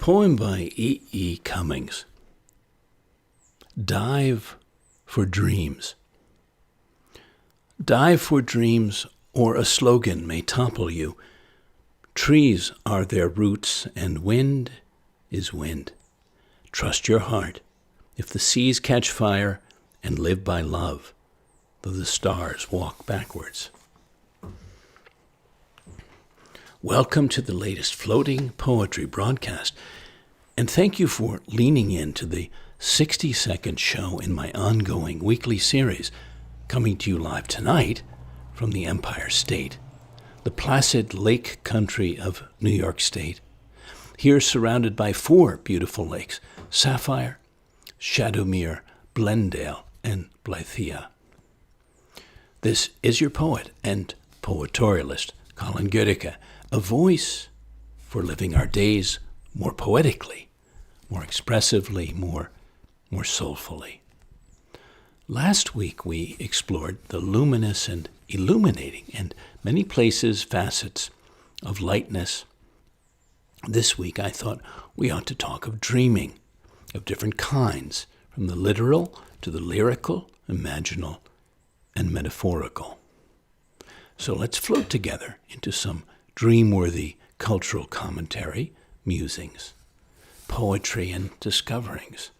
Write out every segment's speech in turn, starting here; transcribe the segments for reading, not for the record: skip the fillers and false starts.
Poem by E. Cummings. Dive for Dreams. Dive for dreams, or a slogan may topple you. Trees are their roots, and wind is wind. Trust your heart. If the seas catch fire, and live by love, though the stars walk backwards. Welcome to the latest floating poetry broadcast, and thank you for leaning in to the 60-second show in my ongoing weekly series, coming to you live tonight from the Empire State, the placid lake country of New York State. Here surrounded by 4 beautiful lakes, Sapphire, Shadowmere, Blendale, and Blythea. This is your poet and poetorialist, Colin Goedecke, a voice for living our days more poetically, more expressively, more soulfully. Last week we explored the luminous and illuminating and many places facets of lightness. This week I thought we ought to talk of dreaming, of different kinds, from the literal to the lyrical, imaginal, and metaphorical. So let's float together into some dream-worthy cultural commentary, musings, poetry, and discoverings.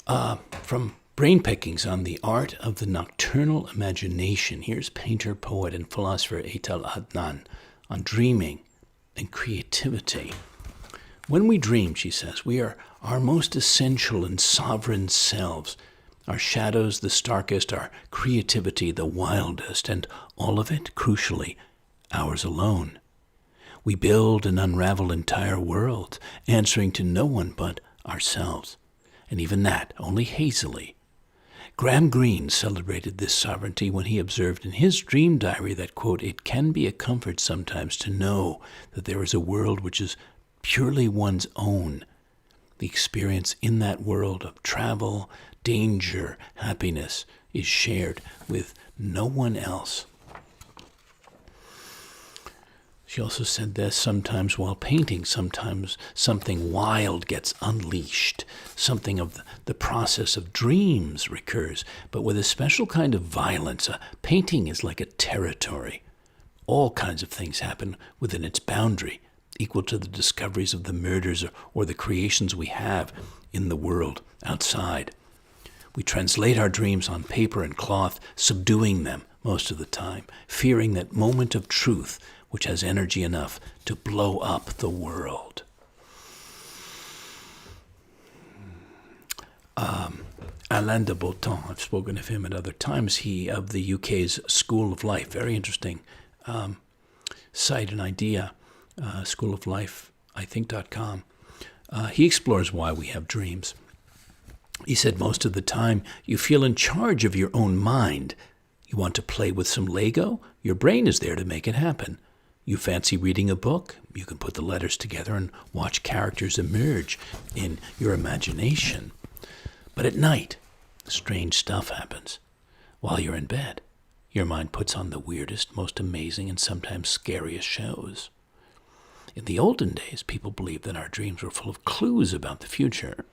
From brain pickings on the art of the nocturnal imagination, here's painter, poet, and philosopher Etel Adnan on dreaming and creativity. When we dream, she says, we are our most essential and sovereign selves, our shadows the starkest, our creativity the wildest, and all of it, crucially, ours alone. We build and unravel entire worlds, answering to no one but ourselves, and even that only hazily. Graham Greene celebrated this sovereignty when he observed in his dream diary that, quote, "It can be a comfort sometimes to know that there is a world which is purely one's own. The experience in that world of travel, danger, happiness is shared with no one else." She also said this: sometimes while painting, sometimes something wild gets unleashed. Something of the process of dreams recurs, but with a special kind of violence. A painting is like a territory. All kinds of things happen within its boundary, equal to the discoveries of the murders or the creations we have in the world outside. We translate our dreams on paper and cloth, subduing them most of the time, fearing that moment of truth which has energy enough to blow up the world. Alain de Botton, I've spoken of him at other times. He of the UK's School of Life, very interesting site and idea, School of Life, I think.com. He explores why we have dreams. He said most of the time you feel in charge of your own mind. You want to play with some Lego? Your brain is there to make it happen. You fancy reading a book? You can put the letters together and watch characters emerge in your imagination. But at night, strange stuff happens. While you're in bed, your mind puts on the weirdest, most amazing, and sometimes scariest shows. In the olden days, people believed that our dreams were full of clues about the future.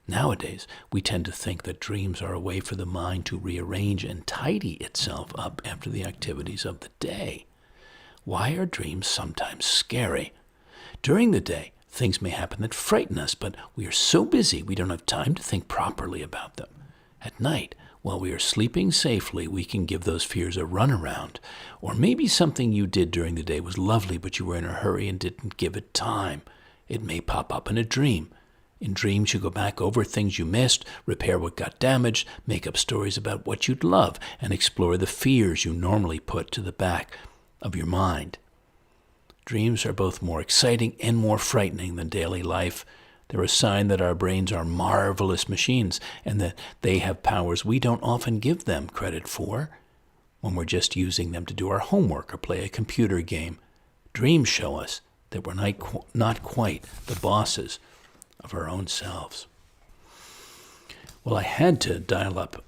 Nowadays, we tend to think that dreams are a way for the mind to rearrange and tidy itself up after the activities of the day. Why are dreams sometimes scary? During the day, things may happen that frighten us, but we are so busy we don't have time to think properly about them. At night, while we are sleeping safely, we can give those fears a runaround. Or maybe something you did during the day was lovely, but you were in a hurry and didn't give it time. It may pop up in a dream. In dreams, you go back over things you missed, repair what got damaged, make up stories about what you'd love, and explore the fears you normally put to the back of your mind. Dreams are both more exciting and more frightening than daily life. They're a sign that our brains are marvelous machines and that they have powers we don't often give them credit for when we're just using them to do our homework or play a computer game. Dreams show us that we're not quite the bosses of our own selves. Well, I had to dial up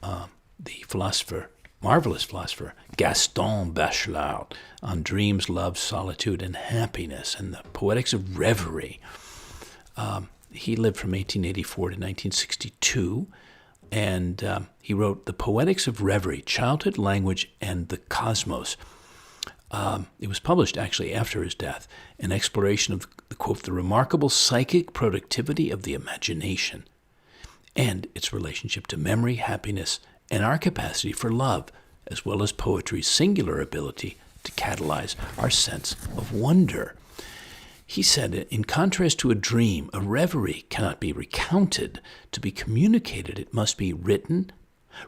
the philosopher marvelous philosopher, Gaston Bachelard, on dreams, love, solitude, and happiness, and the poetics of reverie. He lived from 1884 to 1962, and he wrote The Poetics of Reverie, Childhood, Language, and the Cosmos. It was published actually after his death, an exploration of, quote, the remarkable psychic productivity of the imagination and its relationship to memory, happiness, and our capacity for love, as well as poetry's singular ability to catalyze our sense of wonder. He said, in contrast to a dream, a reverie cannot be recounted. To be communicated, it must be written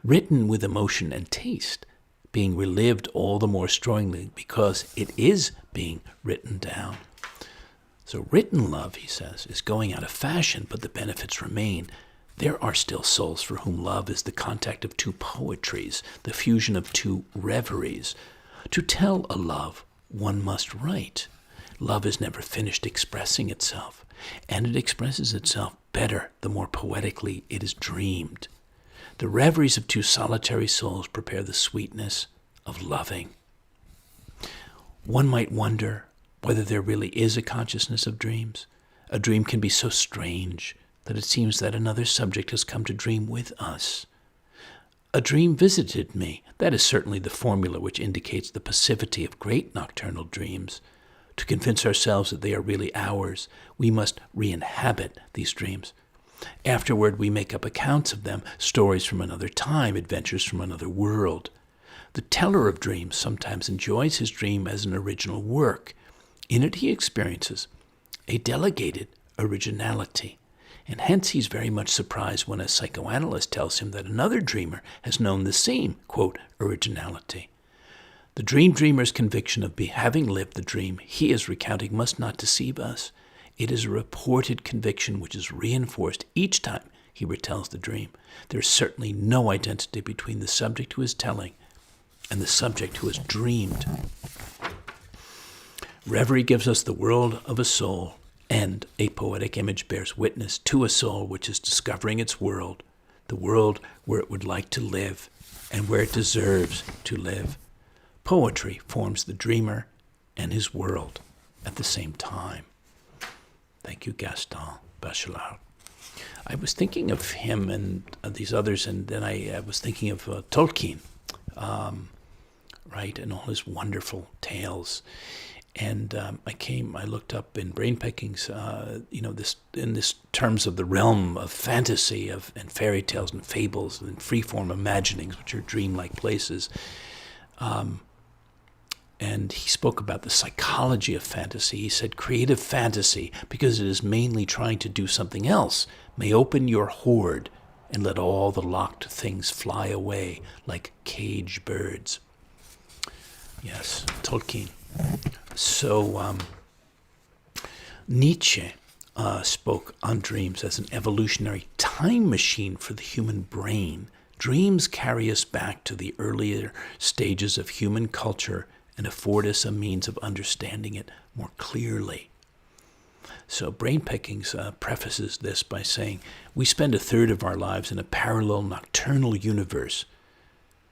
with emotion and taste, being relived all the more strongly because it is being written down. So written love, he says, is going out of fashion, but the benefits remain. There are still souls for whom love is the contact of two poetries, the fusion of two reveries. To tell a love, one must write. Love is never finished expressing itself, and it expresses itself better the more poetically it is dreamed. The reveries of two solitary souls prepare the sweetness of loving. One might wonder whether there really is a consciousness of dreams. A dream can be so strange that it seems that another subject has come to dream with us. A dream visited me. That is certainly the formula which indicates the passivity of great nocturnal dreams. To convince ourselves that they are really ours, we must re-inhabit these dreams. Afterward, we make up accounts of them, stories from another time, adventures from another world. The teller of dreams sometimes enjoys his dream as an original work. In it he experiences a delegated originality, and hence he's very much surprised when a psychoanalyst tells him that another dreamer has known the same, quote, originality. The dream dreamer's conviction of having lived the dream he is recounting must not deceive us. It is a reported conviction which is reinforced each time he retells the dream. There is certainly no identity between the subject who is telling and the subject who has dreamed. Reverie gives us the world of a soul, and a poetic image bears witness to a soul which is discovering its world, the world where it would like to live and where it deserves to live. Poetry forms the dreamer and his world at the same time. Thank you, Gaston Bachelard. I was thinking of him and these others, and then I was thinking of Tolkien, right, and all his wonderful tales. And I looked up in Brain Pickings, this terms of the realm of fantasy and fairy tales and fables and freeform imaginings, which are dreamlike places. And he spoke about the psychology of fantasy. He said, creative fantasy, because it is mainly trying to do something else, may open your hoard and let all the locked things fly away like caged birds. Yes, Tolkien. So Nietzsche spoke on dreams as an evolutionary time machine for the human brain. Dreams carry us back to the earlier stages of human culture and afford us a means of understanding it more clearly. So Brain Pickings prefaces this by saying, we spend a third of our lives in a parallel nocturnal universe,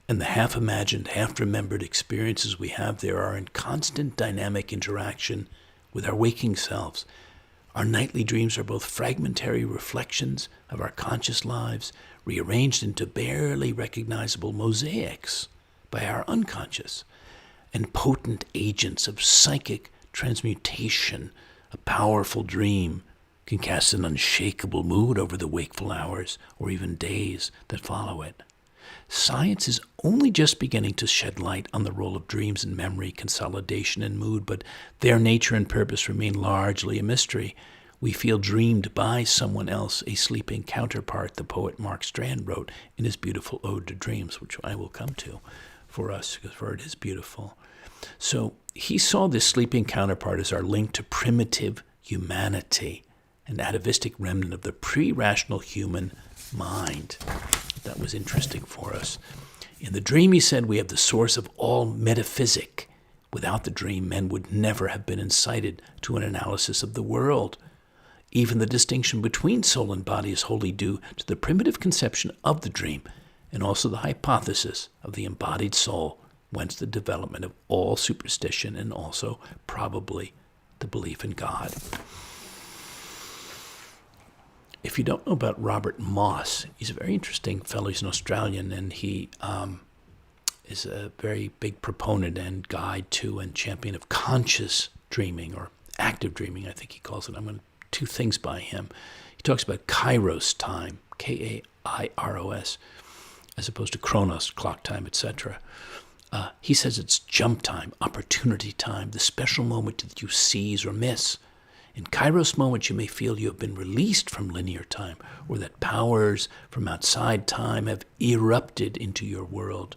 and the half-imagined, half-remembered experiences we have there are in constant dynamic interaction with our waking selves. Our nightly dreams are both fragmentary reflections of our conscious lives, rearranged into barely recognizable mosaics by our unconscious, and potent agents of psychic transmutation. A powerful dream can cast an unshakable mood over the wakeful hours or even days that follow it. Science is only just beginning to shed light on the role of dreams in memory, consolidation, and mood, but their nature and purpose remain largely a mystery. We feel dreamed by someone else, a sleeping counterpart, the poet Mark Strand wrote in his beautiful Ode to Dreams, which I will come to for us, for it is beautiful. So he saw this sleeping counterpart as our link to primitive humanity, an atavistic remnant of the pre-rational human mind. That was interesting for us. In the dream, he said, we have the source of all metaphysic. Without the dream, men would never have been incited to an analysis of the world. Even the distinction between soul and body is wholly due to the primitive conception of the dream and also the hypothesis of the embodied soul, whence the development of all superstition and also probably the belief in God. If you don't know about Robert Moss, he's a very interesting fellow. He's an Australian, and he is a very big proponent and guide to and champion of conscious dreaming, or active dreaming, I think he calls it. I'm going to two things by him. He talks about Kairos time, Kairos, as opposed to Chronos, clock time, etc. He says it's jump time, opportunity time, the special moment that you seize or miss. In Kairos moments, you may feel you have been released from linear time, or that powers from outside time have erupted into your world.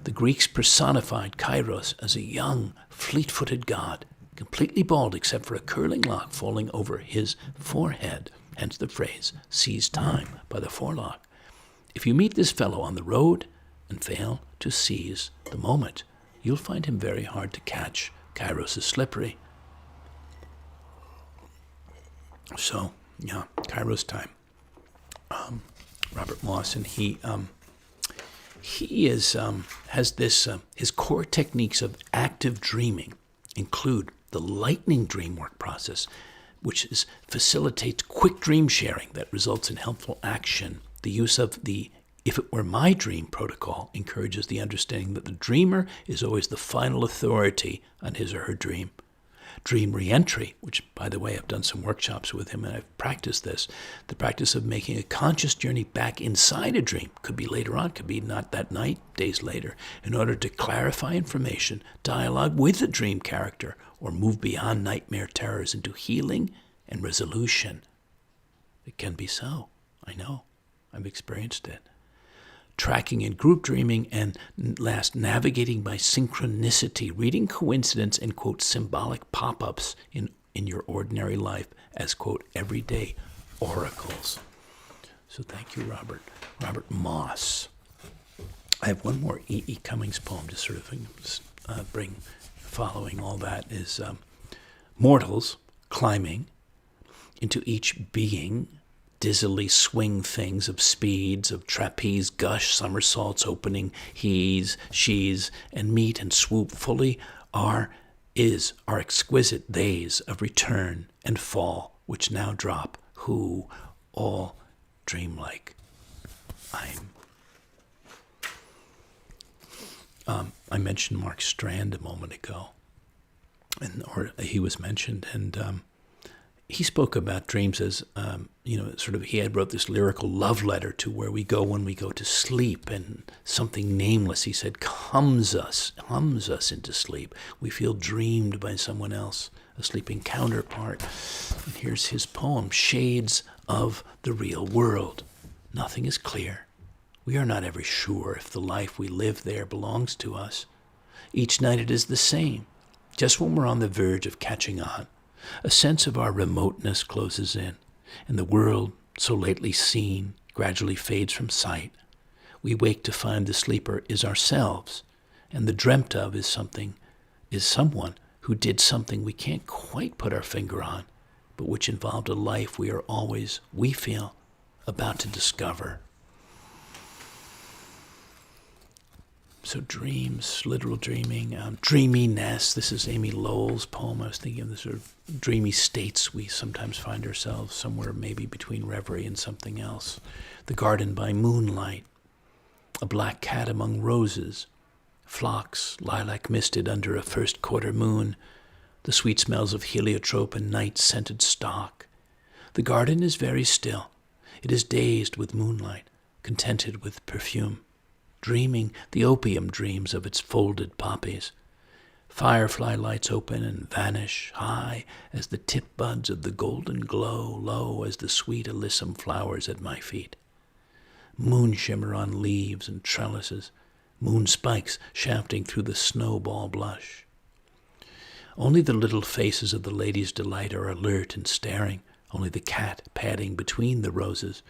The Greeks personified Kairos as a young, fleet-footed god, completely bald except for a curling lock falling over his forehead, hence the phrase, seize time by the forelock. If you meet this fellow on the road and fail to seize the moment, you'll find him very hard to catch. Kairos is slippery. So, yeah, Kairos time. Robert Moss, and he has this. His core techniques of active dreaming include the lightning dream work process, which facilitates quick dream sharing that results in helpful action. The use of the "if it were my dream" protocol encourages the understanding that the dreamer is always the final authority on his or her dream. Dream reentry, which, by the way, I've done some workshops with him and I've practiced this. The practice of making a conscious journey back inside a dream, could be later on, could be not that night, days later, in order to clarify information, dialogue with the dream character, or move beyond nightmare terrors into healing and resolution. It can be so. I know. I've experienced it. Tracking in group dreaming, and last, navigating by synchronicity, reading coincidence and, quote, symbolic pop-ups in your ordinary life as, quote, everyday oracles. So thank you, Robert. Robert Moss. I have one more E.E. Cummings poem to sort of bring, following all that, is mortals climbing into each being, dizzily swing things of speeds, of trapeze, gush, somersaults, opening, he's, she's, and meet and swoop fully are exquisite theys of return and fall, which now drop, who all dreamlike I mentioned Mark Strand a moment ago, or he was mentioned, and he spoke about dreams as, he had wrote this lyrical love letter to where we go when we go to sleep, and something nameless, he said, hums us into sleep. We feel dreamed by someone else, a sleeping counterpart. And here's his poem, Shades of the Real World. Nothing is clear. We are not ever sure if the life we live there belongs to us. Each night it is the same, just when we're on the verge of catching on. A sense of our remoteness closes in, and the world, so lately seen, gradually fades from sight. We wake to find the sleeper is ourselves, and the dreamt of is someone who did something we can't quite put our finger on, but which involved a life we feel, about to discover. So dreams, literal dreaming, dreaminess. This is Amy Lowell's poem. I was thinking of the sort of dreamy states we sometimes find ourselves, somewhere maybe between reverie and something else. The garden by moonlight. A black cat among roses. Phlox, lilac misted under a first quarter moon. The sweet smells of heliotrope and night-scented stock. The garden is very still. It is dazed with moonlight, contented with perfume. Dreaming the opium dreams of its folded poppies. Firefly lights open and vanish, high as the tip buds of the golden glow, low as the sweet alyssum flowers at my feet. Moon shimmer on leaves and trellises, moon spikes shafting through the snowball blush. Only the little faces of the ladies' delight are alert and staring. Only the cat, padding between the roses,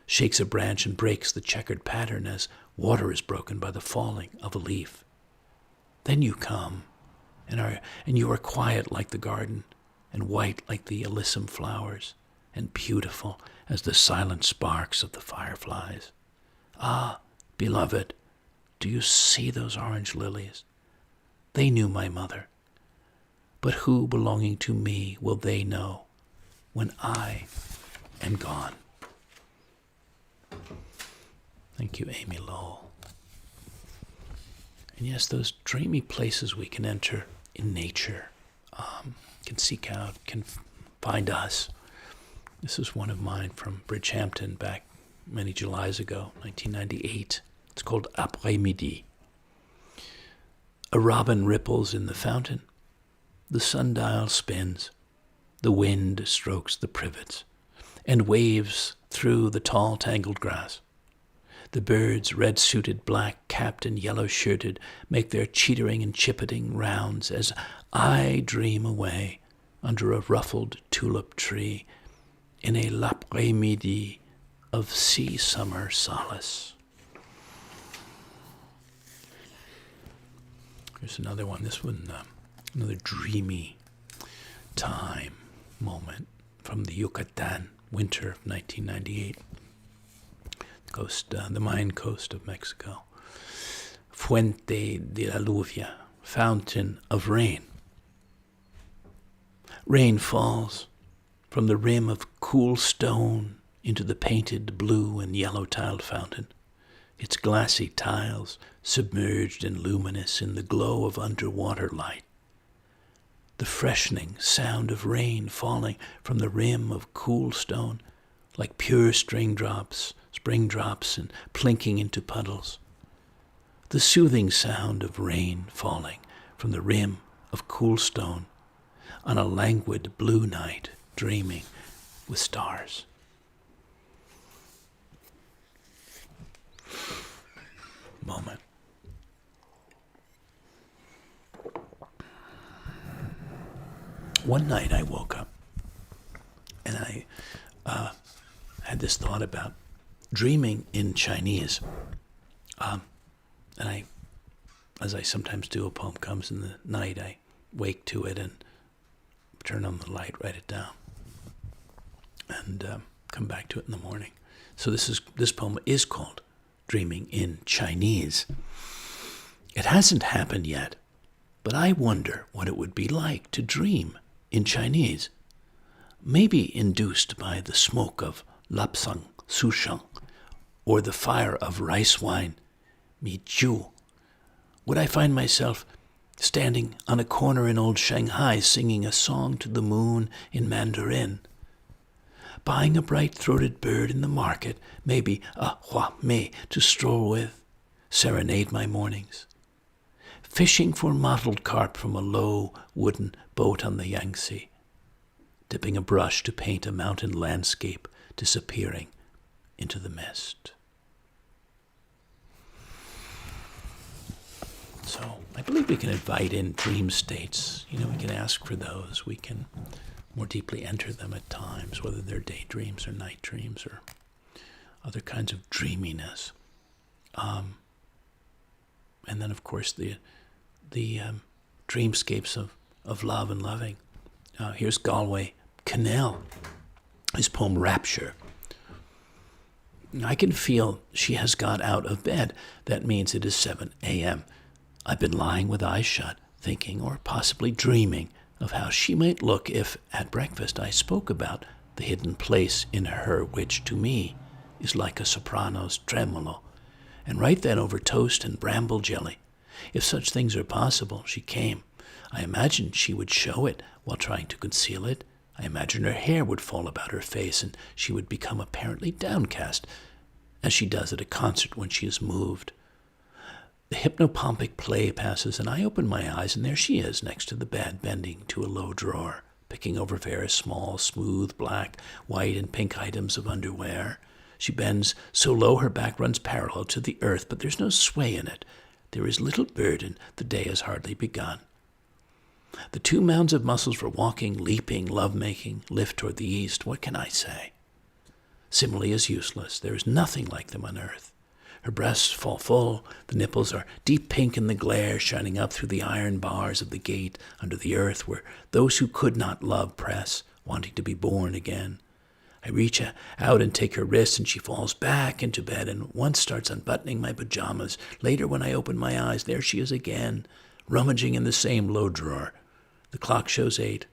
shakes a branch and breaks the checkered pattern as water is broken by the falling of a leaf. Then you come, and you are quiet like the garden, and white like the alyssum flowers, and beautiful as the silent sparks of the fireflies. Ah, Beloved, do you see those orange lilies? They knew my mother. But who belonging to me will they know when I am gone? Thank you, Amy Lowell. And yes, those dreamy places we can enter in nature, can seek out, can find us. This is one of mine from Bridgehampton back many Julys ago, 1998. It's called Après-midi. A robin ripples in the fountain. The sundial spins. The wind strokes the privets and waves through the tall tangled grass. The birds, red-suited, black-capped, and yellow-shirted, make their cheetering and chippeting rounds as I dream away under a ruffled tulip tree in a l'après-midi of sea-summer solace. Here's another one. This one, another dreamy time moment from the Yucatan, winter of 1998. The Mayan coast of Mexico. Fuente de la lluvia, fountain of rain. Rain falls from the rim of cool stone into the painted blue and yellow tiled fountain, its glassy tiles submerged and luminous in the glow of underwater light. The freshening sound of rain falling from the rim of cool stone, like pure spring drops and plinking into puddles. The soothing sound of rain falling from the rim of cool stone on a languid blue night, dreaming with stars. Moment. One night I woke up and I had this thought about dreaming in Chinese. And as I sometimes do, a poem comes in the night, I wake to it and turn on the light, write it down, and come back to it in the morning. So this poem is called Dreaming in Chinese. It hasn't happened yet, but I wonder what it would be like to dream in Chinese. Maybe induced by the smoke of lapsang sushang, or the fire of rice wine, mi ju. Would I find myself standing on a corner in old Shanghai singing a song to the moon in Mandarin, buying a bright-throated bird in the market, maybe a hua mei to stroll with, serenade my mornings, fishing for mottled carp from a low wooden boat on the Yangtze, dipping a brush to paint a mountain landscape disappearing into the mist. So I believe we can invite in dream states. We can ask for those. We can more deeply enter them at times, whether they're daydreams or night dreams or other kinds of dreaminess. And then, of course, the dreamscapes of love and loving. Here's Galway Cannell, his poem Rapture. I can feel she has got out of bed. That means it is 7 a.m. I've been lying with eyes shut, thinking or possibly dreaming of how she might look if, at breakfast, I spoke about the hidden place in her which, to me, is like a soprano's tremolo, and right then over toast and bramble jelly. If such things are possible, she came. I imagined she would show it while trying to conceal it. I imagined her hair would fall about her face and she would become apparently downcast, as she does at a concert when she is moved. The hypnopompic play passes, and I open my eyes, and there she is next to the bed, bending to a low drawer, picking over various small, smooth, black, white, and pink items of underwear. She bends so low her back runs parallel to the earth, but there's no sway in it. There is little burden. The day has hardly begun. The 2 mounds of muscles for walking, leaping, love-making, lift toward the east. What can I say? Simile is useless. There is nothing like them on earth. Her breasts fall full. The nipples are deep pink in the glare, shining up through the iron bars of the gate under the earth where those who could not love press, wanting to be born again. I reach out and take her wrist, and she falls back into bed and once starts unbuttoning my pajamas. Later, when I open my eyes, there she is again, rummaging in the same low drawer. The clock shows 8.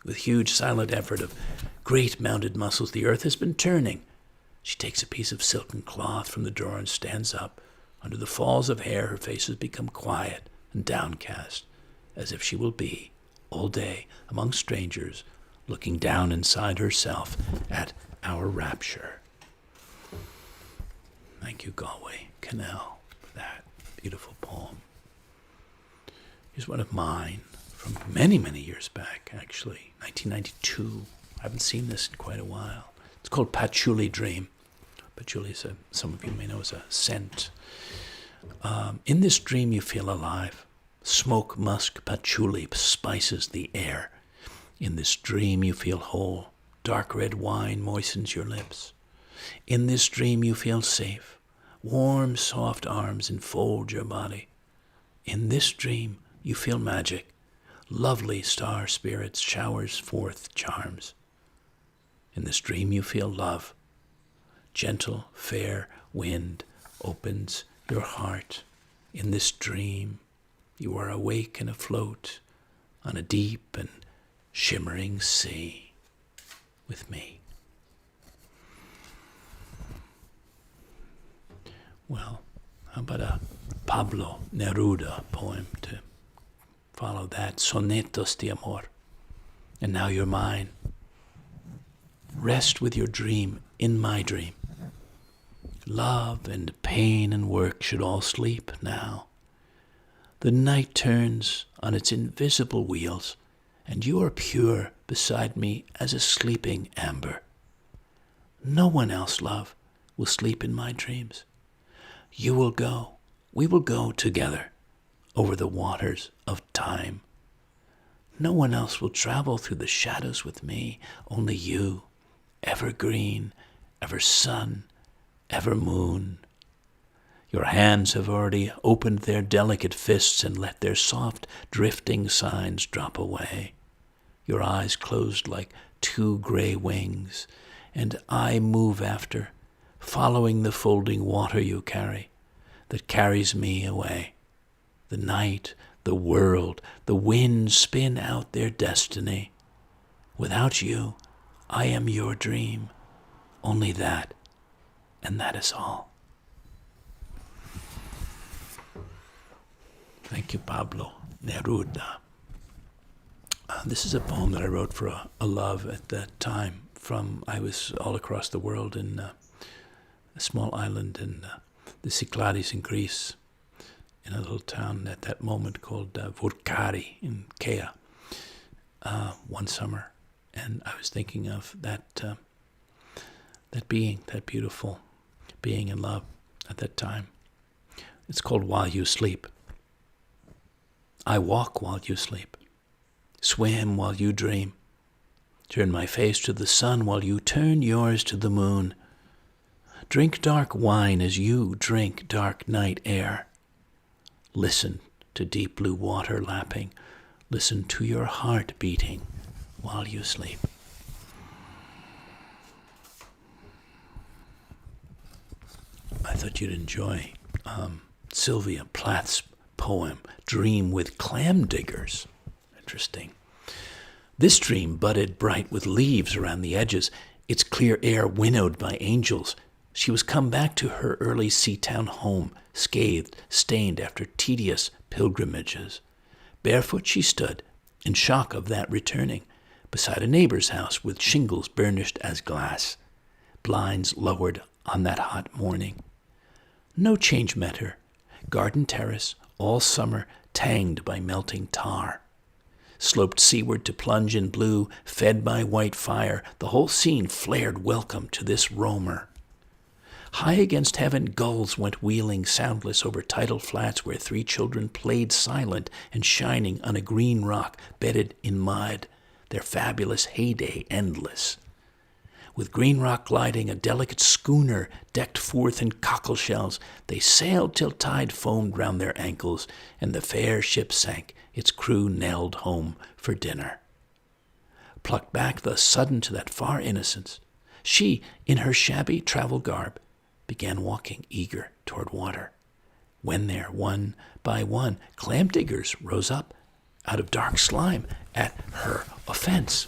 With huge silent effort of great mounted muscles, the earth has been turning. She takes a piece of silken cloth from the drawer and stands up. Under the falls of hair, her face has become quiet and downcast, as if she will be, all day, among strangers, looking down inside herself at our rapture. Thank you, Galway Canal, for that beautiful poem. Here's one of mine from many, many years back, actually, 1992. I haven't seen this in quite a while. It's called Patchouli Dream. Patchouli is, some of you may know, is a scent. In this dream you feel alive. Smoke, musk, patchouli spices the air. In this dream you feel whole. Dark red wine moistens your lips. In this dream you feel safe. Warm, soft arms enfold your body. In this dream you feel magic. Lovely star spirits showers forth charms. In this dream you feel love. Gentle, fair wind opens your heart. In this dream you are awake and afloat on a deep and shimmering sea with me. Well, how about a Pablo Neruda poem to follow that? Sonetos de Amor. And now you're mine. Rest with your dream in my dream. Love and pain and work should all sleep now. The night turns on its invisible wheels, and you are pure beside me as a sleeping amber. No one else, love, will sleep in my dreams. You will go, we will go together over the waters of time. No one else will travel through the shadows with me, only you, ever green, ever sun, ever moon. Your hands have already opened their delicate fists and let their soft, drifting signs drop away. Your eyes closed like 2 gray wings, and I move after, following the folding water you carry, that carries me away. The night, the world, the wind spin out their destiny. Without you, I am your dream, only that, and that is all. Thank you, Pablo Neruda. This is a poem that I wrote for a love at that time. I was all across the world in a small island in the Cyclades in Greece, in a little town at that moment called Vurkari in Kea, one summer. And I was thinking of that being, that beautiful being in love at that time. It's called While You Sleep. I walk while you sleep, swim while you dream, turn my face to the sun while you turn yours to the moon, drink dark wine as you drink dark night air, listen to deep blue water lapping, listen to your heart beating while you sleep. I thought you'd enjoy Sylvia Plath's poem, Dream with Clam Diggers. Interesting. This dream budded bright with leaves around the edges, its clear air winnowed by angels. She was come back to her early sea-town home, scathed, stained after tedious pilgrimages. Barefoot she stood, in shock of that returning, beside a neighbor's house with shingles burnished as glass, blinds lowered on that hot morning. No change met her. Garden terrace, all summer tanged by melting tar. Sloped seaward to plunge in blue, fed by white fire, the whole scene flared welcome to this roamer. High against heaven, gulls went wheeling soundless over tidal flats where 3 children played silent and shining on a green rock bedded in mud, their fabulous heyday endless. With green rock gliding, a delicate schooner decked forth in cockle shells, they sailed till tide foamed round their ankles, and the fair ship sank, its crew knelled home for dinner. plucked back the sudden to that far innocence. She, in her shabby travel garb, began walking eager toward water. When there, one by one, clam diggers rose up out of dark slime at her offense.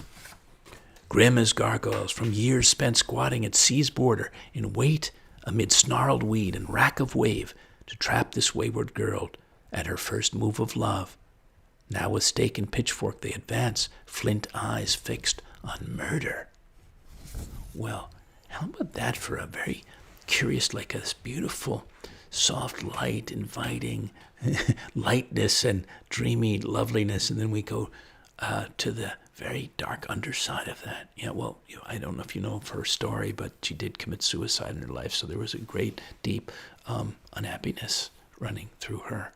Grim as gargoyles from years spent squatting at sea's border in wait amid snarled weed and rack of wave to trap this wayward girl at her first move of love. Now with stake and pitchfork they advance, flint eyes fixed on murder. Well, how about that for a very curious, like a beautiful, soft light, inviting lightness and dreamy loveliness, and then we go to the very dark underside of that. Yeah, well, I don't know if you know of her story, but she did commit suicide in her life, so there was a great, deep unhappiness running through her.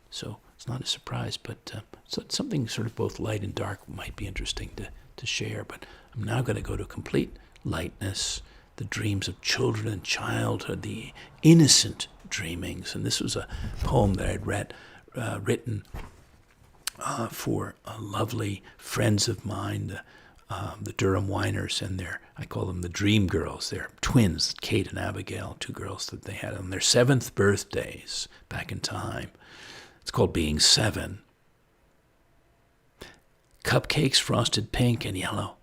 So it's not a surprise, but something sort of both light and dark might be interesting to share. But I'm now going to go to complete lightness, the dreams of children and childhood, the innocent dreamings. And this was a poem that I'd written for lovely friends of mine, the Durham Whiners, and I call them the Dream Girls. They're twins, Kate and Abigail, two girls that they had on their 7th birthdays back in time. It's called Being 7. Cupcakes frosted pink and yellow,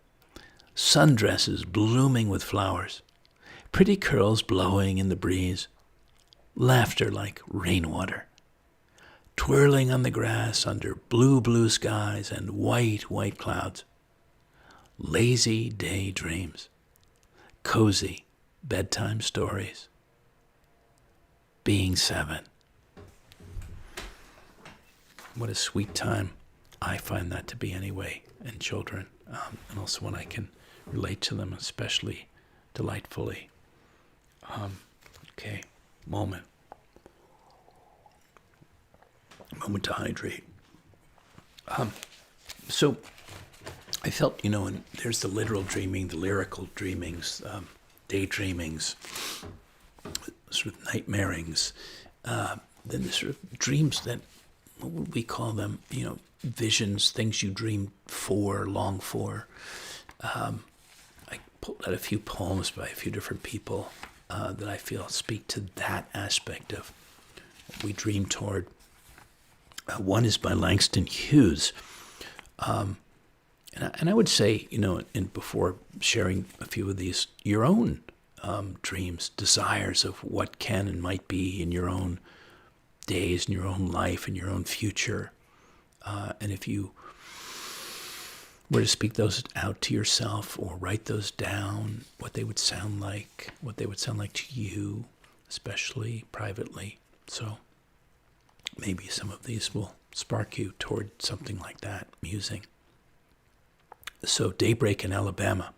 sundresses blooming with flowers, pretty curls blowing in the breeze, laughter like rainwater, twirling on the grass under blue, blue skies and white, white clouds, lazy day dreams, cozy bedtime stories. Being 7. What a sweet time I find that to be anyway in children, and also when I can relate to them especially delightfully. Okay, moment to hydrate. So I felt, and there's the literal dreaming, the lyrical dreamings, daydreamings, sort of nightmarings, then the sort of dreams that, what would we call them, visions, things you dream for, long for. I pulled out a few poems by a few different people that I feel speak to that aspect of what we dream toward. One is by Langston Hughes. And I would say, and before sharing a few of these, your own dreams, desires of what can and might be in your own days, in your own life, in your own future. And if you were to speak those out to yourself or write those down, what they would sound like to you, especially privately. So maybe some of these will spark you toward something like that, musing. So Daybreak in Alabama,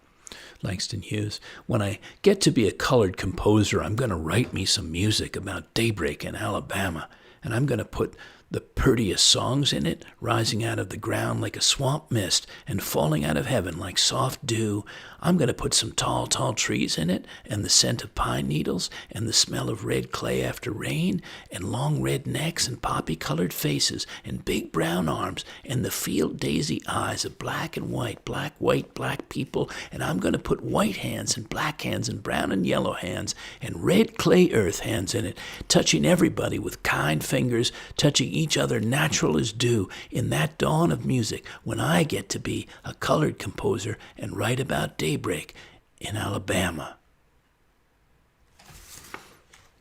Langston Hughes. When I get to be a colored composer, I'm going to write me some music about daybreak in Alabama, and I'm going to put the prettiest songs in it, rising out of the ground like a swamp mist and falling out of heaven like soft dew. I'm going to put some tall, tall trees in it, and the scent of pine needles, and the smell of red clay after rain, and long red necks, and poppy-colored faces, and big brown arms, and the field daisy eyes of black and white, black people, and I'm going to put white hands, and black hands, and brown and yellow hands, and red clay earth hands in it, touching everybody with kind fingers, touching each other natural as dew in that dawn of music when I get to be a colored composer and write about daybreak in Alabama.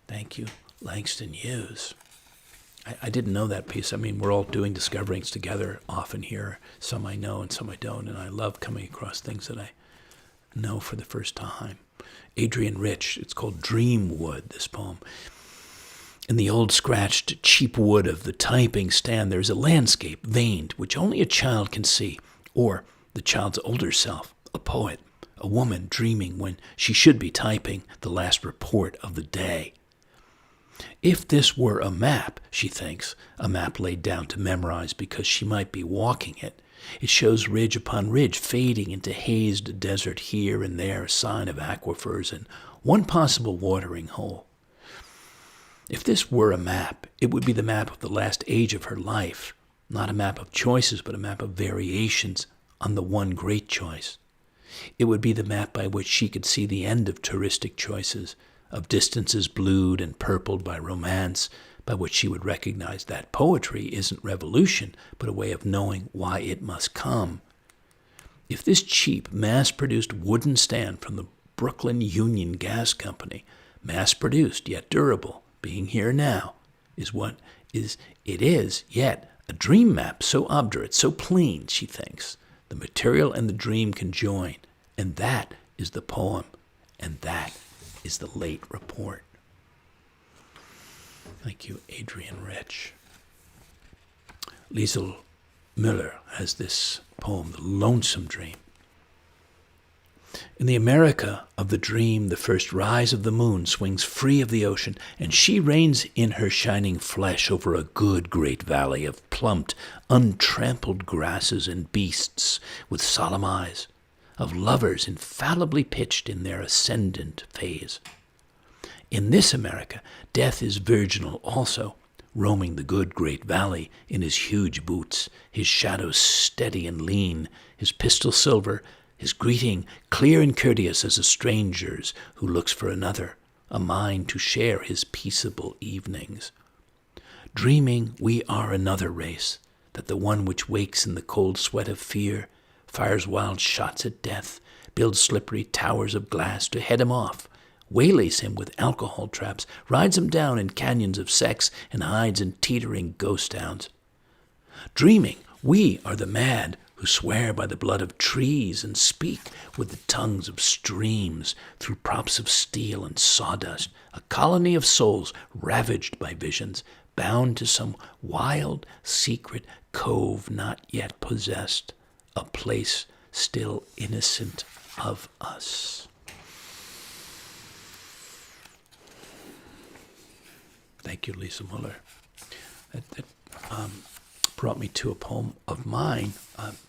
Thank you, Langston Hughes. I didn't know that piece. I mean, we're all doing discoverings together often here. Some I know and some I don't, and I love coming across things that I know for the first time. Adrian Rich, it's called Dreamwood, this poem. In the old scratched, cheap wood of the typing stand, there's a landscape veined which only a child can see, or the child's older self, a poet, a woman dreaming when she should be typing the last report of the day. If this were a map, she thinks, a map laid down to memorize because she might be walking it, it shows ridge upon ridge fading into hazed desert, here and there a sign of aquifers and one possible watering hole. If this were a map, it would be the map of the last age of her life, not a map of choices, but a map of variations on the one great choice. It would be the map by which she could see the end of touristic choices, of distances blued and purpled by romance, by which she would recognize that poetry isn't revolution, but a way of knowing why it must come. If this cheap, mass-produced wooden stand from the Brooklyn Union Gas Company, mass-produced yet durable, being here now, is what it is, yet a dream map so obdurate, so plain, she thinks. The material and the dream can join, and that is the poem, and that is the late report. Thank you, Adrian Rich. Liesl Müller has this poem, The Lonesome Dream. In the America of the dream, the first rise of the moon swings free of the ocean, and she reigns in her shining flesh over a good great valley of plumped, untrampled grasses and beasts with solemn eyes, of lovers infallibly pitched in their ascendant phase. In this America, death is virginal also, roaming the good great valley in his huge boots, his shadow steady and lean, his pistol silver, his greeting clear and courteous as a stranger's who looks for another, a mind to share his peaceable evenings. Dreaming we are another race, that the one which wakes in the cold sweat of fear, fires wild shots at death, builds slippery towers of glass to head him off, waylays him with alcohol traps, rides him down in canyons of sex, and hides in teetering ghost towns. Dreaming we are the mad who swear by the blood of trees and speak with the tongues of streams through props of steel and sawdust, a colony of souls ravaged by visions, bound to some wild, secret cove not yet possessed, a place still innocent of us. Thank you, Lisa Muller. That brought me to a poem of mine,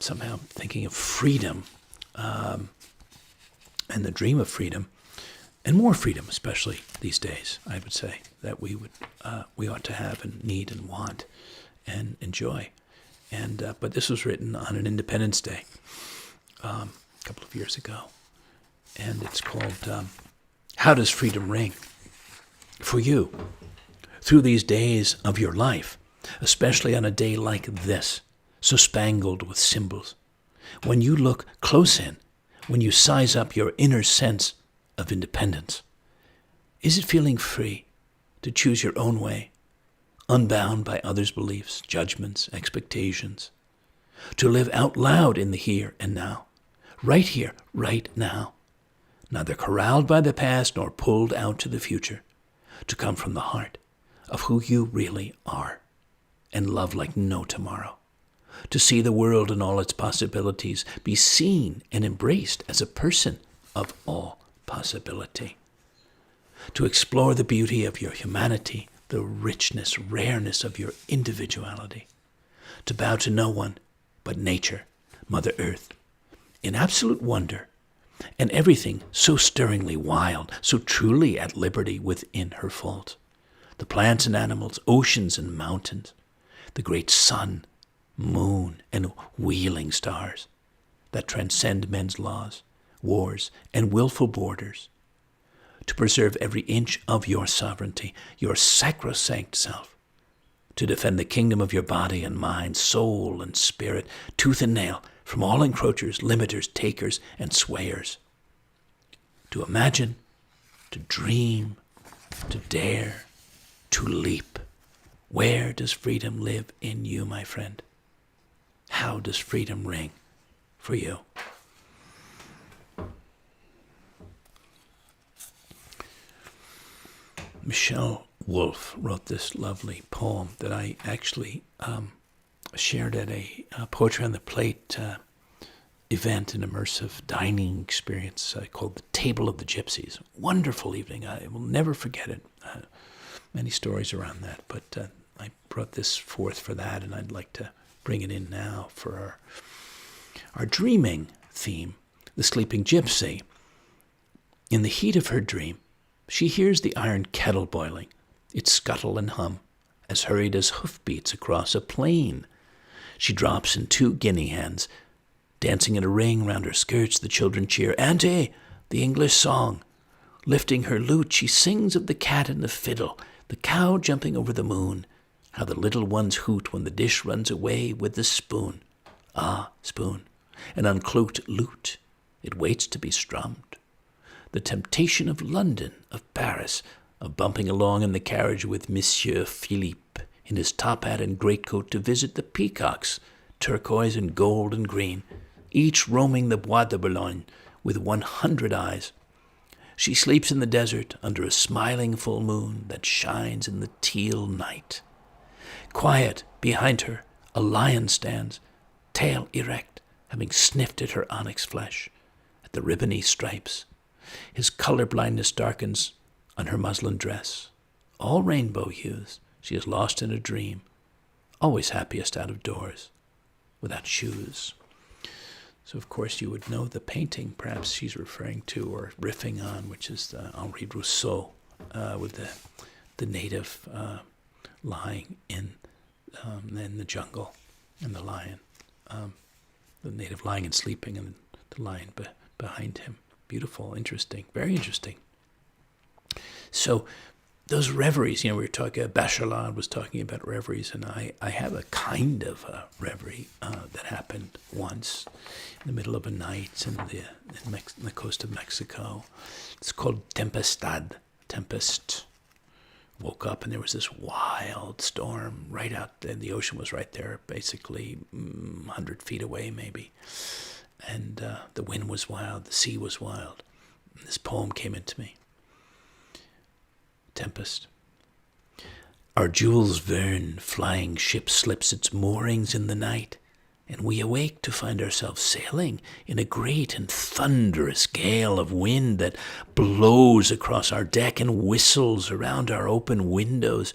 somehow thinking of freedom and the dream of freedom, and more freedom, especially these days, I would say, that we ought to have and need and want and enjoy. And but this was written on an Independence Day a couple of years ago, and it's called How Does Freedom Ring? For you, through these days of your life, especially on a day like this, so spangled with symbols, when you look close in, when you size up your inner sense of independence, is it feeling free to choose your own way, unbound by others' beliefs, judgments, expectations, to live out loud in the here and now, right here, right now, neither corralled by the past nor pulled out to the future, to come from the heart of who you really are, and love like no tomorrow, to see the world and all its possibilities, be seen and embraced as a person of all possibility, to explore the beauty of your humanity, the richness, rareness of your individuality, to bow to no one but nature, Mother Earth, in absolute wonder, and everything so stirringly wild, so truly at liberty within her fault, the plants and animals, oceans and mountains, the great sun, moon, and wheeling stars that transcend men's laws, wars, and willful borders, to preserve every inch of your sovereignty, your sacrosanct self, to defend the kingdom of your body and mind, soul and spirit, tooth and nail, from all encroachers, limiters, takers, and swayers, to imagine, to dream, to dare, to leap. Where does freedom live in you, my friend? How does freedom ring for you? Michelle Wolf wrote this lovely poem that I actually shared at a Poetry on the Plate event, an immersive dining experience called The Table of the Gypsies. Wonderful evening. I will never forget it. Many stories around that, but I brought this forth for that, and I'd like to bring it in now for our dreaming theme, the Sleeping Gypsy. In the heat of her dream, she hears the iron kettle boiling, its scuttle and hum, as hurried as hoofbeats across a plain. She drops in 2 guinea hens, Dancing in a ring round her skirts, the children cheer, "Auntie, the English song." Lifting her lute, she sings of the cat and the fiddle, the cow jumping over the moon, how the little ones hoot when the dish runs away with the spoon. Ah, spoon, an uncloaked lute, it waits to be strummed. The temptation of London, of Paris, of bumping along in the carriage with Monsieur Philippe in his top hat and greatcoat to visit the peacocks, turquoise and gold and green, each roaming the Bois de Boulogne with 100 eyes. She sleeps in the desert under a smiling full moon that shines in the teal night. Quiet behind her, a lion stands, tail erect, having sniffed at her onyx flesh, at the ribbony stripes. His color blindness darkens on her muslin dress. All rainbow hues, she is lost in a dream, always happiest out of doors, without shoes. So, of course, you would know the painting perhaps she's referring to or riffing on, which is Henri Rousseau with the native lying in the jungle and the lion. The native lying and sleeping and the lion behind him. Beautiful, interesting, very interesting. So those reveries, we were talking, Bachelard was talking about reveries, and I have a kind of a reverie that happened once in the middle of a night in the coast of Mexico. It's called Tempestad, tempest. Woke up and there was this wild storm right out there. The ocean was right there, basically 100 feet away maybe. And the wind was wild, the sea was wild. And this poem came into me. Tempest. Our Jules Verne flying ship slips its moorings in the night, and we awake to find ourselves sailing in a great and thunderous gale of wind that blows across our deck and whistles around our open windows.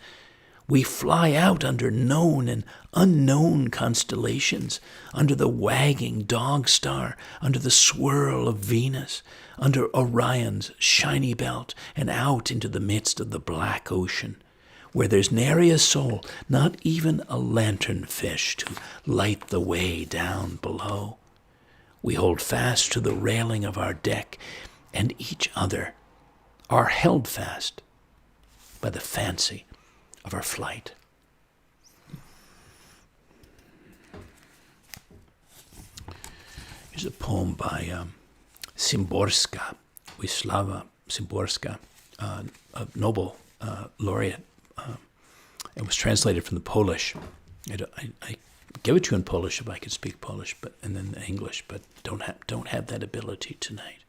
We fly out under known and unknown constellations, under the wagging dog star, under the swirl of Venus, under Orion's shiny belt, and out into the midst of the black ocean, where there's nary a soul, not even a lantern-fish to light the way down below. We hold fast to the railing of our deck, and each other are held fast by the fancy of our flight. Here's a poem by Szymborska, Wisława Szymborska, a Nobel laureate. It was translated from the Polish. I give it to you in Polish if I could speak Polish, and then English, but don't have that ability tonight.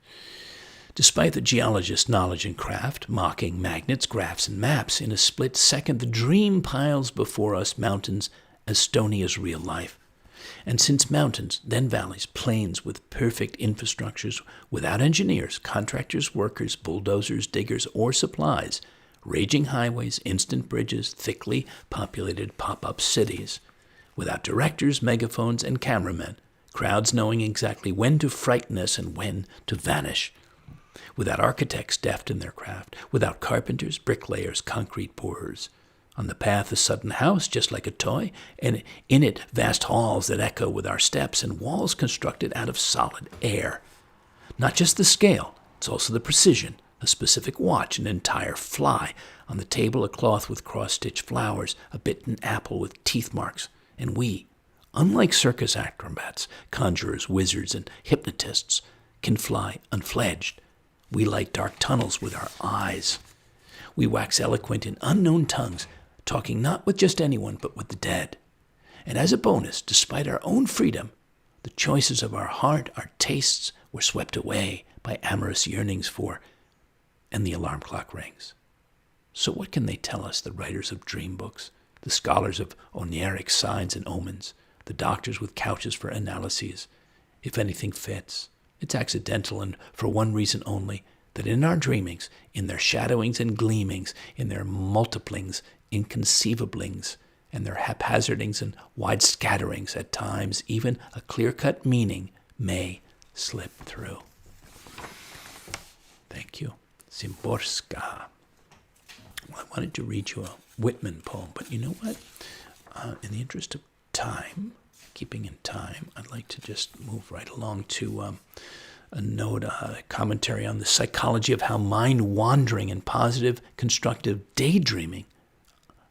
Despite the geologist's knowledge and craft, mocking magnets, graphs, and maps, in a split second the dream piles before us mountains as stony as real life. And since mountains, then valleys, plains with perfect infrastructures, without engineers, contractors, workers, bulldozers, diggers, or supplies, raging highways, instant bridges, thickly populated pop-up cities, without directors, megaphones, and cameramen, crowds knowing exactly when to frighten us and when to vanish, without architects deft in their craft, without carpenters, bricklayers, concrete pourers. On the path a sudden house, just like a toy, and in it vast halls that echo with our steps and walls constructed out of solid air. Not just the scale, it's also the precision, a specific watch, an entire fly, on the table a cloth with cross-stitched flowers, a bitten apple with teeth marks, and we, unlike circus acrobats, conjurers, wizards, and hypnotists, can fly unfledged. We light dark tunnels with our eyes. We wax eloquent in unknown tongues, talking not with just anyone, but with the dead. And as a bonus, despite our own freedom, the choices of our heart, our tastes, were swept away by amorous yearnings for, and the alarm clock rings. So what can they tell us, the writers of dream books, the scholars of oniric signs and omens, the doctors with couches for analyses? If anything fits, it's accidental, and for one reason only, that in our dreamings, in their shadowings and gleamings, in their multiplings, inconceivablings, and their haphazardings and wide scatterings, at times even a clear-cut meaning may slip through. Thank you. Szymborska. Well, I wanted to read you a Whitman poem, but you know what? In the interest of time, keeping in time, I'd like to just move right along to a note, a commentary on the psychology of how mind-wandering and positive, constructive daydreaming,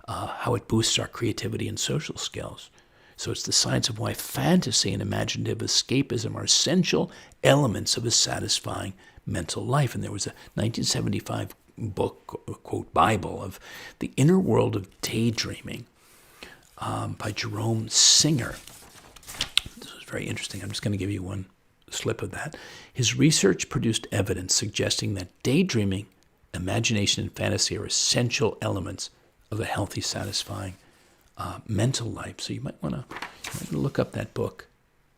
how it boosts our creativity and social skills. So it's the science of why fantasy and imaginative escapism are essential elements of a satisfying mental life. And there was a 1975 book, quote, Bible, of The Inner World of Daydreaming by Jerome Singer. This was very interesting. I'm just going to give you one slip of that. His research produced evidence suggesting that daydreaming, imagination, and fantasy are essential elements of a healthy, satisfying mental life. So you might want to look up that book,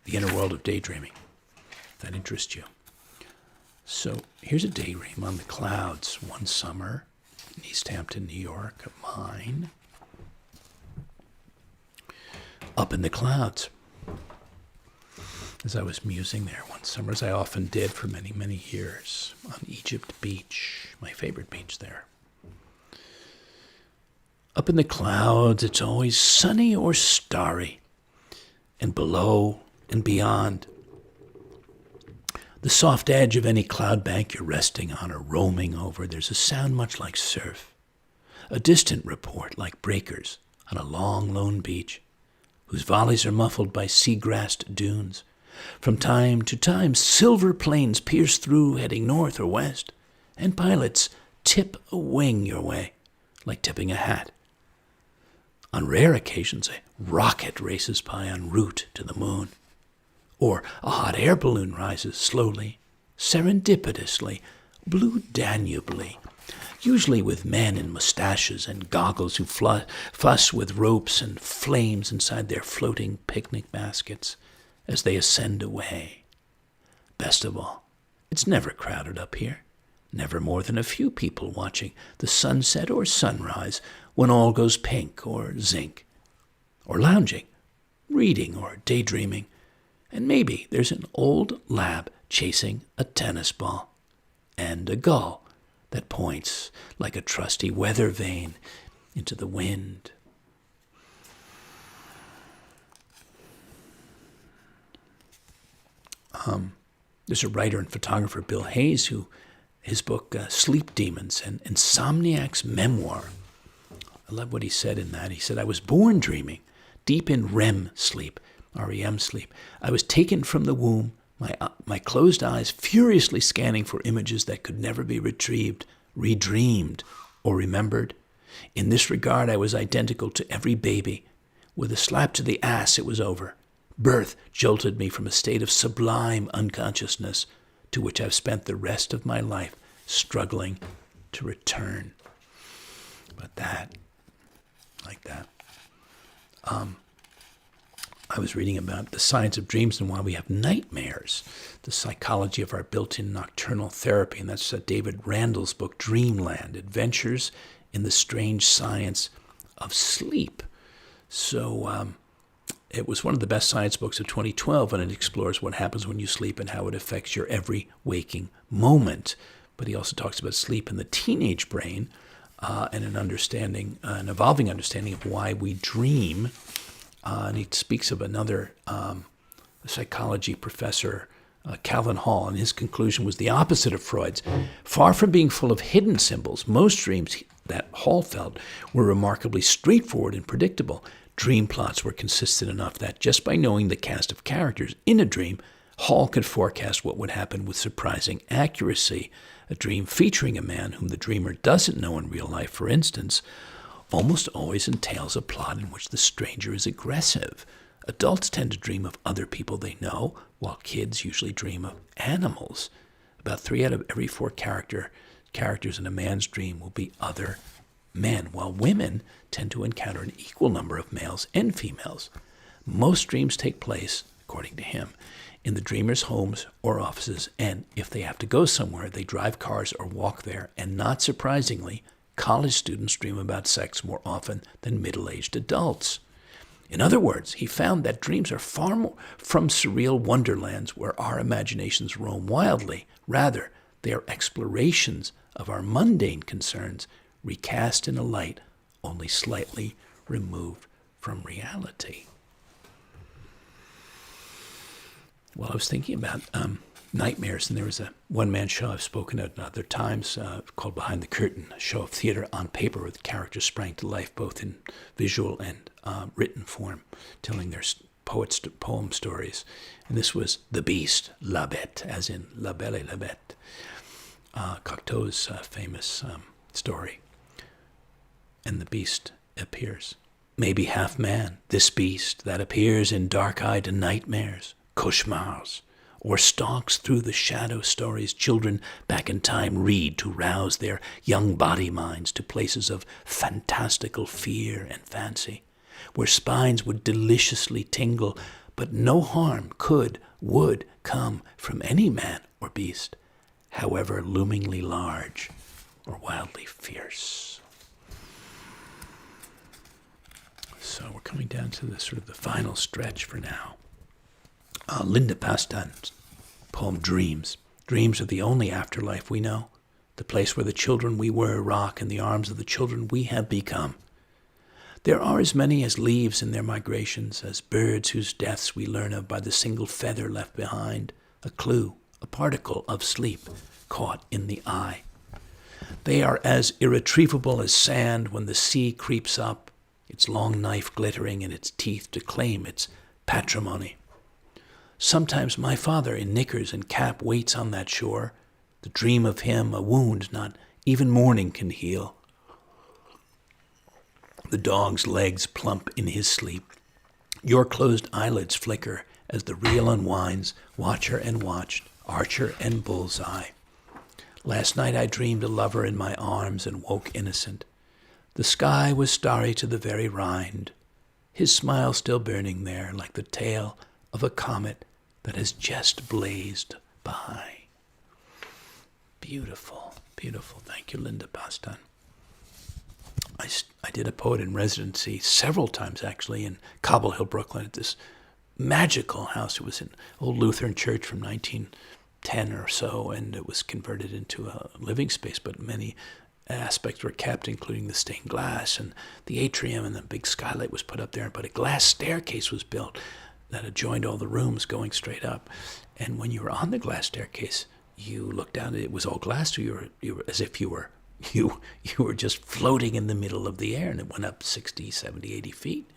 The Inner World of Daydreaming, if that interests you. So here's a daydream on the clouds one summer in East Hampton, New York, of mine. Up in the clouds. As I was musing there one summer, as I often did for many, many years, on Egypt Beach, my favorite beach there. Up in the clouds, it's always sunny or starry, and below and beyond, the soft edge of any cloud bank you're resting on or roaming over, there's a sound much like surf, a distant report like breakers on a long, lone beach, whose volleys are muffled by sea-grassed dunes. From time to time, silver planes pierce through, heading north or west, and pilots tip a wing your way, like tipping a hat. On rare occasions, a rocket races by en route to the moon, or a hot air balloon rises slowly, serendipitously, blue Danubely, usually with men in mustaches and goggles who fuss with ropes and flames inside their floating picnic baskets as they ascend away. Best of all, it's never crowded up here, never more than a few people watching the sunset or sunrise when all goes pink or zinc, or lounging, reading or daydreaming, and maybe there's an old lab chasing a tennis ball, and a gull that points like a trusty weather vane into the wind. There's a writer and photographer, Bill Hayes, who his book, Sleep Demons, an Insomniac's Memoir. I love what he said in that. He said, I was born dreaming, deep in REM sleep, REM sleep. I was taken from the womb, my closed eyes furiously scanning for images that could never be retrieved, redreamed, or remembered. In this regard, I was identical to every baby. With a slap to the ass, it was over. Birth jolted me from a state of sublime unconsciousness to which I've spent the rest of my life struggling to return. But that, like that. I was reading about the science of dreams and why we have nightmares, the psychology of our built-in nocturnal therapy, and that's David Randall's book, Dreamland, Adventures in the Strange Science of Sleep. So it was one of the best science books of 2012, and it explores what happens when you sleep and how it affects your every waking moment. But he also talks about sleep in the teenage brain and an evolving understanding of why we dream. And he speaks of another psychology professor, Calvin Hall, and his conclusion was the opposite of Freud's. Far from being full of hidden symbols, most dreams that Hall felt were remarkably straightforward and predictable. Dream plots were consistent enough that just by knowing the cast of characters in a dream, Hall could forecast what would happen with surprising accuracy. A dream featuring a man whom the dreamer doesn't know in real life, for instance, almost always entails a plot in which the stranger is aggressive. Adults tend to dream of other people they know, while kids usually dream of animals. About 3 out of every 4 characters in a man's dream will be other men, while women tend to encounter an equal number of males and females. Most dreams take place, according to him, in the dreamer's homes or offices, and if they have to go somewhere, they drive cars or walk there, and not surprisingly, college students dream about sex more often than middle-aged adults. In other words, he found that dreams are far more from surreal wonderlands where our imaginations roam wildly. Rather, they are explorations of our mundane concerns, recast in a light only slightly removed from reality. Well, I was thinking about nightmares, and there was a one-man show I've spoken at other times called Behind the Curtain, a show of theater on paper where the characters sprang to life both in visual and written form, telling their poem stories. And this was The Beast, La Bête, as in La Belle et la Bête, Cocteau's famous story. And the beast appears. Maybe half man, this beast that appears in dark-eyed nightmares, cauchemars, or stalks through the shadow stories children back in time read to rouse their young body minds to places of fantastical fear and fancy, where spines would deliciously tingle, but no harm would come from any man or beast, however loomingly large or wildly fierce. So we're coming down to the sort of the final stretch for now. Linda Pastan's poem Dreams. Dreams are the only afterlife we know, the place where the children we were rock in the arms of the children we have become. There are as many as leaves in their migrations, as birds whose deaths we learn of by the single feather left behind, a clue, a particle of sleep caught in the eye. They are as irretrievable as sand when the sea creeps up, its long knife glittering in its teeth to claim its patrimony. Sometimes my father in knickers and cap waits on that shore, the dream of him a wound not even mourning can heal. The dog's legs plump in his sleep. Your closed eyelids flicker as the reel unwinds, watcher and watched, archer and bullseye. Last night I dreamed a lover in my arms and woke innocent. The sky was starry to the very rind, his smile still burning there like the tail of a comet that has just blazed by. Beautiful, beautiful. Thank you, Linda Pastan. I did a poet in residency several times, actually, in Cobble Hill, Brooklyn, at this magical house. It was an old Lutheran church from 1910 or so, and it was converted into a living space, but many aspects were kept, including the stained glass and the atrium, and the big skylight was put up there, but a glass staircase was built that adjoined all the rooms going straight up. And when you were on the glass staircase, you looked down, it was all glass, so you were as if you were just floating in the middle of the air, and it went up 60, 70, 80 feet.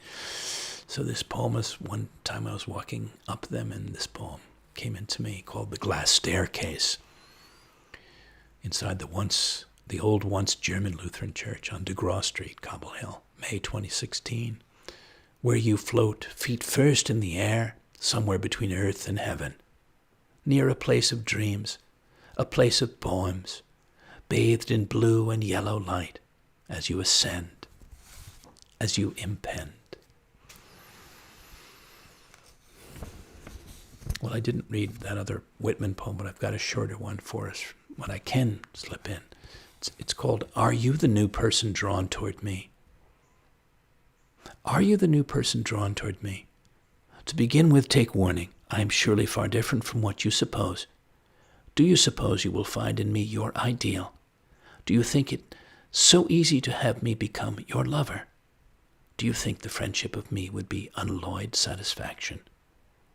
So this poem was, one time I was walking up them, and this poem came into me called The Glass Staircase, inside the old once German Lutheran church on De Gras Street, Cobble Hill, May 2016, where you float feet first in the air, somewhere between earth and heaven, near a place of dreams, a place of poems, bathed in blue and yellow light as you ascend, as you impend. Well, I didn't read that other Whitman poem, but I've got a shorter one for us, what I can slip in. It's called, Are You the New Person Drawn Toward Me? Are you the new person drawn toward me? To begin with, take warning. I am surely far different from what you suppose. Do you suppose you will find in me your ideal? Do you think it so easy to have me become your lover? Do you think the friendship of me would be unalloyed satisfaction?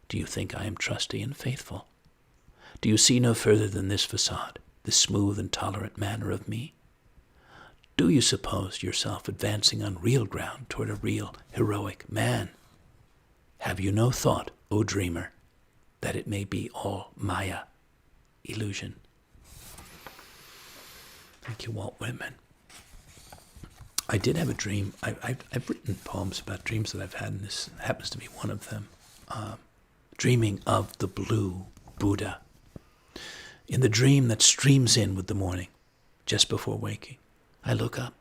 Do you think I am trusty and faithful? Do you see no further than this facade, this smooth and tolerant manner of me? Do you suppose yourself advancing on real ground toward a real, heroic man? Have you no thought, O dreamer, that it may be all Maya, illusion? Thank you, Walt Whitman. I did have a dream. I've written poems about dreams that I've had, and this happens to be one of them. Dreaming of the blue Buddha. In the dream that streams in with the morning, just before waking, I look up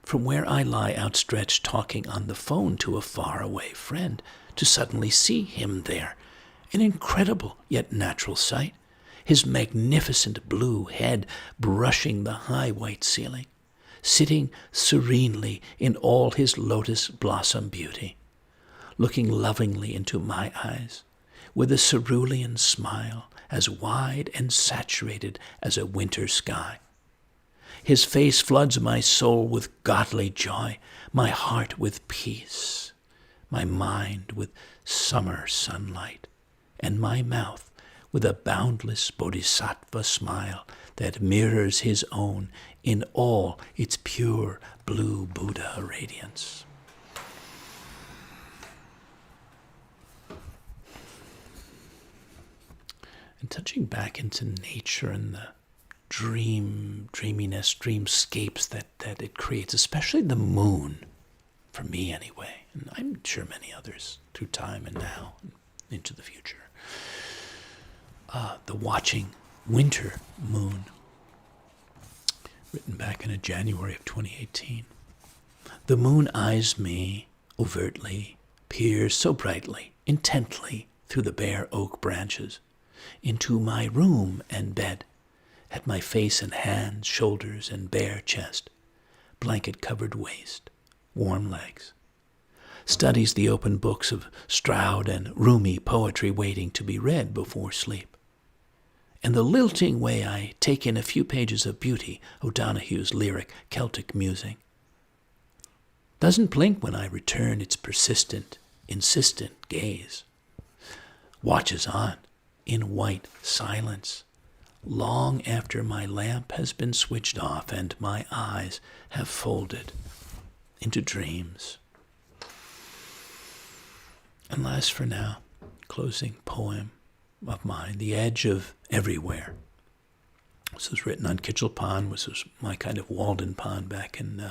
from where I lie outstretched talking on the phone to a faraway friend to suddenly see him there, an incredible yet natural sight, his magnificent blue head brushing the high white ceiling, sitting serenely in all his lotus blossom beauty, looking lovingly into my eyes with a cerulean smile as wide and saturated as a winter sky. His face floods my soul with godly joy, my heart with peace, my mind with summer sunlight, and my mouth with a boundless bodhisattva smile that mirrors his own in all its pure blue Buddha radiance. And touching back into nature and the dreaminess, dreamscapes that it creates, especially the moon, for me anyway, and I'm sure many others through time and now and into the future. The watching winter moon, written back in January of 2018. The moon eyes me overtly, peers so brightly, intently through the bare oak branches, into my room and bed, at my face and hands, shoulders and bare chest, blanket-covered waist, warm legs. Studies the open books of Stroud and Rumi poetry waiting to be read before sleep. And the lilting way I take in a few pages of beauty, O'Donoghue's lyric Celtic musing. Doesn't blink when I return its persistent, insistent gaze. Watches on in white silence, long after my lamp has been switched off and my eyes have folded into dreams. And last for now, closing poem of mine, The Edge of Everywhere. This was written on Kitchell Pond, which was my kind of Walden Pond back in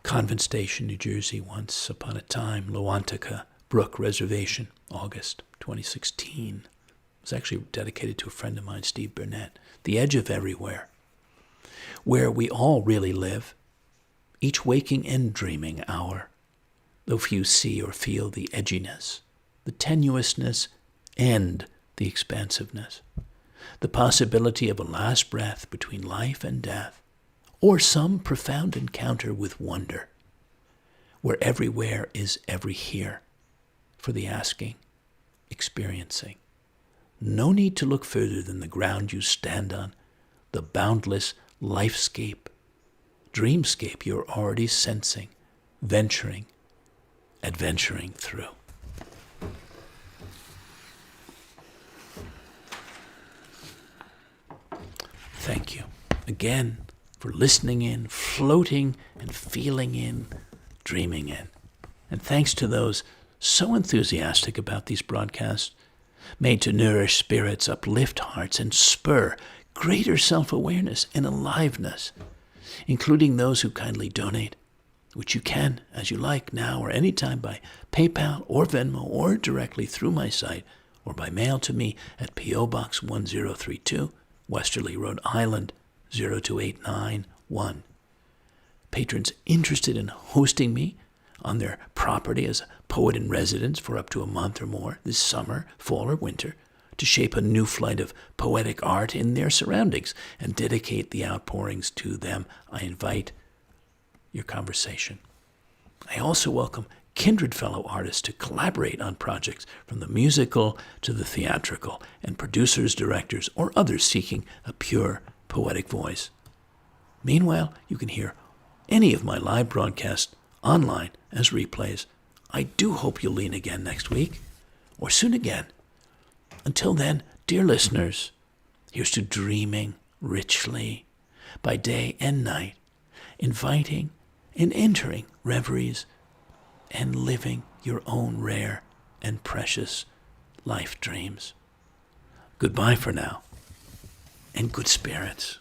Convent Station, New Jersey, once upon a time, Loantica Brook Reservation, August 2016. It was actually dedicated to a friend of mine, Steve Burnett. The Edge of Everywhere, where we all really live, each waking and dreaming hour, though few see or feel the edginess, the tenuousness, and the expansiveness, the possibility of a last breath between life and death, or some profound encounter with wonder, where everywhere is every here, for the asking, experiencing. No need to look further than the ground you stand on, the boundless lifescape, dreamscape you're already sensing, venturing, adventuring through. Thank you again for listening in, floating and feeling in, dreaming in. And thanks to those so enthusiastic about these broadcasts, made to nourish spirits, uplift hearts, and spur greater self-awareness and aliveness, including those who kindly donate, which you can, as you like, now or anytime by PayPal or Venmo or directly through my site or by mail to me at P.O. Box 1032, Westerly, Rhode Island, 02891. Patrons interested in hosting me on their property as a poet in residence for up to a month or more this summer, fall, or winter, to shape a new flight of poetic art in their surroundings and dedicate the outpourings to them, I invite your conversation. I also welcome kindred fellow artists to collaborate on projects from the musical to the theatrical, and producers, directors, or others seeking a pure poetic voice. Meanwhile, you can hear any of my live broadcasts online as replays. I do hope you'll lean again next week, or soon again. Until then, dear listeners, here's to dreaming richly by day and night, inviting and entering reveries and living your own rare and precious life dreams. Goodbye for now, and good spirits.